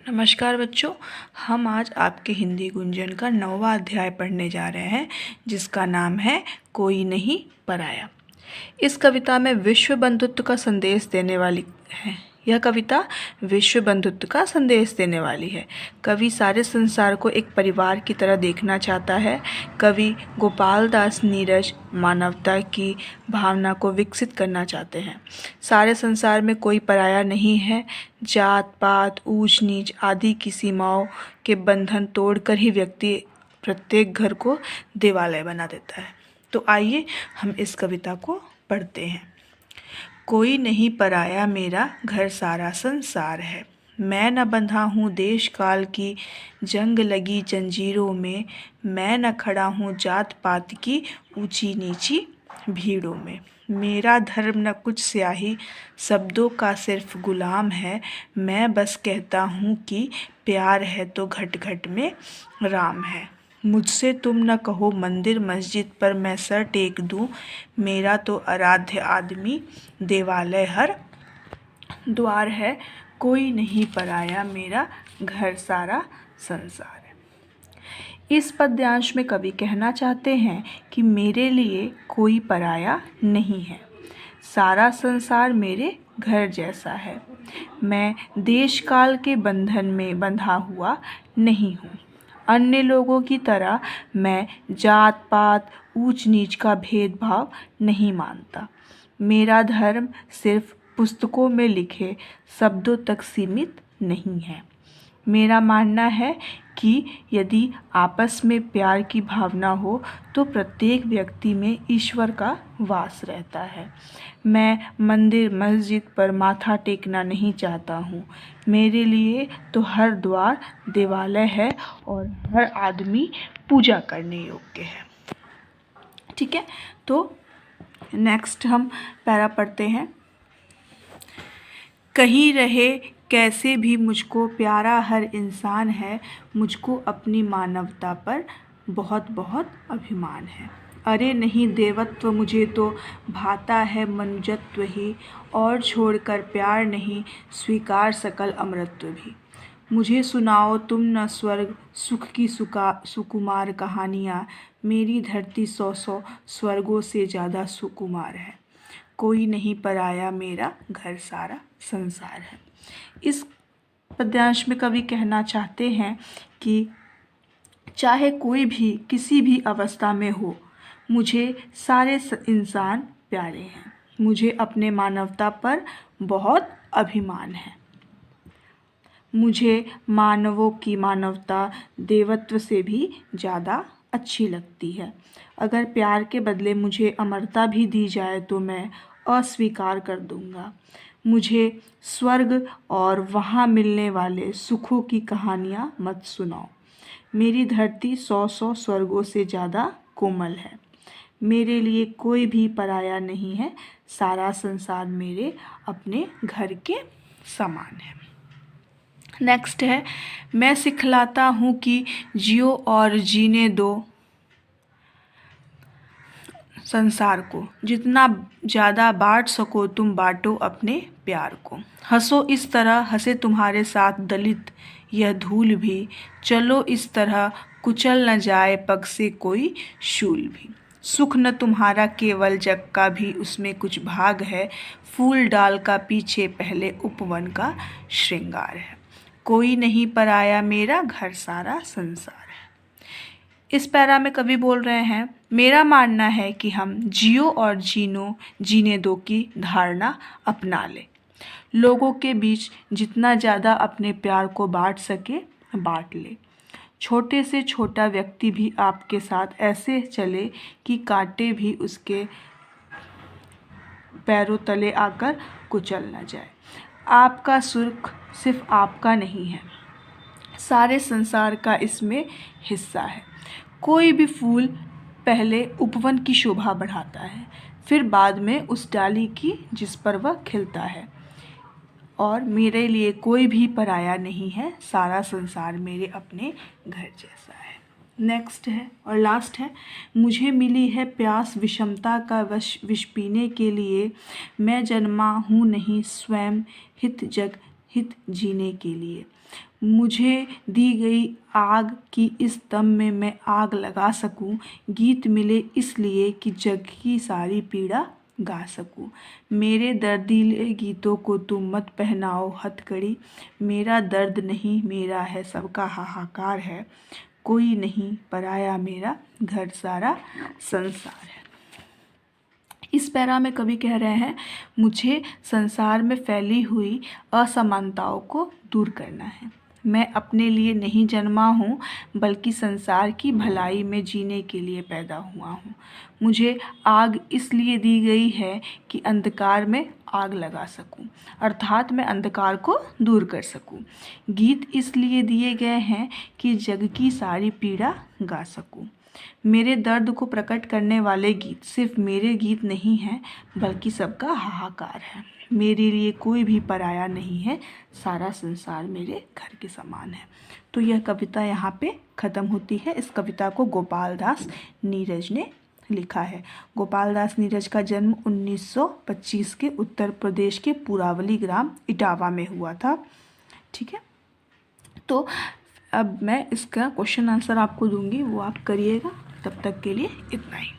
नमस्कार बच्चों, हम आज आपके हिंदी गुंजन का 9वां अध्याय पढ़ने जा रहे हैं जिसका नाम है कोई नहीं पराया। इस कविता में विश्व बंधुत्व का संदेश देने वाली है। यह कविता विश्व बंधुत्व का संदेश देने वाली है। कवि सारे संसार को एक परिवार की तरह देखना चाहता है। कवि गोपाल दास नीरज मानवता की भावना को विकसित करना चाहते हैं। सारे संसार में कोई पराया नहीं है। जात पात ऊंच नीच आदि की सीमाओं के बंधन तोड़कर ही व्यक्ति प्रत्येक घर को देवालय बना देता है। तो आइए हम इस कविता को पढ़ते हैं। कोई नहीं पराया मेरा घर सारा संसार है। मैं न बंधा हूँ देश काल की जंग लगी जंजीरों में। मैं न खड़ा हूँ जात पात की ऊंची नीची भीड़ों में। मेरा धर्म न कुछ स्याही शब्दों का सिर्फ गुलाम है। मैं बस कहता हूँ कि प्यार है तो घट घट में राम है। मुझसे तुम न कहो मंदिर मस्जिद पर मैं सर टेक दूं। मेरा तो आराध्य आदमी देवालय हर द्वार है। कोई नहीं पराया मेरा घर सारा संसार है। इस पद्यांश में कवि कहना चाहते हैं कि मेरे लिए कोई पराया नहीं है। सारा संसार मेरे घर जैसा है। मैं देश काल के बंधन में बंधा हुआ नहीं हूँ। अन्य लोगों की तरह मैं जात पात ऊंच नीच का भेदभाव नहीं मानता। मेरा धर्म सिर्फ पुस्तकों में लिखे शब्दों तक सीमित नहीं है। मेरा मानना है कि यदि आपस में प्यार की भावना हो तो प्रत्येक व्यक्ति में ईश्वर का वास रहता है। मैं मंदिर मस्जिद पर माथा टेकना नहीं चाहता हूँ। मेरे लिए तो हर द्वार देवालय है और हर आदमी पूजा करने योग्य है। ठीक है, तो नेक्स्ट हम पैरा पढ़ते हैं। कहीं रहे कैसे भी मुझको प्यारा हर इंसान है। मुझको अपनी मानवता पर बहुत बहुत अभिमान है। अरे नहीं देवत्व मुझे तो भाता है मनुजत्व ही। और छोड़कर प्यार नहीं स्वीकार सकल अमरत्व भी। मुझे सुनाओ तुम न स्वर्ग सुख की सुकुमार कहानियाँ। मेरी धरती 100 स्वर्गों से ज़्यादा सुकुमार है। कोई नहीं पराया मेरा घर सारा संसार है। इस पद्यांश में कवि कहना चाहते हैं कि चाहे कोई भी किसी भी अवस्था में हो, मुझे सारे इंसान प्यारे हैं। मुझे अपने मानवता पर बहुत अभिमान है। मुझे मानवों की मानवता देवत्व से भी ज़्यादा अच्छी लगती है। अगर प्यार के बदले मुझे अमरता भी दी जाए तो मैं अस्वीकार कर दूंगा। मुझे स्वर्ग और वहाँ मिलने वाले सुखों की कहानियाँ मत सुनाओ। मेरी धरती 100 स्वर्गों से ज़्यादा कोमल है। मेरे लिए कोई भी पराया नहीं है। सारा संसार मेरे अपने घर के समान है। नेक्स्ट है, मैं सिखलाता हूँ कि जियो और जीने दो संसार को। जितना ज़्यादा बांट सको तुम बांटो अपने प्यार को। हंसो इस तरह हंसे तुम्हारे साथ दलित यह धूल भी। चलो इस तरह कुचल न जाए पग से कोई शूल भी। सुख न तुम्हारा केवल जग का भी उसमें कुछ भाग है। फूल डाल का पीछे पहले उपवन का श्रृंगार है। कोई नहीं पराया मेरा घर सारा संसार है। इस पैरा में कवि बोल रहे हैं, मेरा मानना है कि हम जियो और जीने दो की धारणा अपना लें। लोगों के बीच जितना ज़्यादा अपने प्यार को बांट सके बांट ले। छोटे से छोटा व्यक्ति भी आपके साथ ऐसे चले कि कांटे भी उसके पैरों तले आकर कुचल न जाए। आपका सुख सिर्फ आपका नहीं है, सारे संसार का इसमें हिस्सा है। कोई भी फूल पहले उपवन की शोभा बढ़ाता है, फिर बाद में उस डाली की जिस पर वह खिलता है। और मेरे लिए कोई भी पराया नहीं है। सारा संसार मेरे अपने घर जैसा है। नेक्स्ट है और लास्ट है, मुझे मिली है प्यास विषमता का विष पीने के लिए। मैं जन्मा हूँ नहीं स्वयं हित जग हित जीने के लिए। मुझे दी गई आग की इस दम में मैं आग लगा सकूं, गीत मिले इसलिए कि जग की सारी पीड़ा गा सकूं। मेरे दर्दीले गीतों को तुम मत पहनाओ हथकड़ी, मेरा दर्द नहीं मेरा है सबका हाहाकार है, कोई नहीं पराया मेरा घर सारा संसार है। इस पैरा में कवि कह रहे हैं मुझे संसार में फैली हुई असमानताओं को दूर करना है। मैं अपने लिए नहीं जन्मा हूँ बल्कि संसार की भलाई में जीने के लिए पैदा हुआ हूँ। मुझे आग इसलिए दी गई है कि अंधकार में आग लगा सकूं, अर्थात मैं अंधकार को दूर कर सकूं। गीत इसलिए दिए गए हैं कि जग की सारी पीड़ा गा सकूं। मेरे दर्द को प्रकट करने वाले गीत सिर्फ मेरे गीत नहीं हैं बल्कि सबका हाहाकार है। मेरे लिए कोई भी पराया नहीं है, सारा संसार मेरे घर के समान है। तो यह कविता यहाँ पे ख़त्म होती है। इस कविता को गोपाल दास नीरज ने लिखा है। गोपाल दास नीरज का जन्म 1925 के उत्तर प्रदेश के पुरावली ग्राम इटावा में हुआ था। ठीक है, तो अब मैं इसका क्वेश्चन आंसर आपको दूंगी, वो आप करिएगा। तब तक के लिए इतना ही।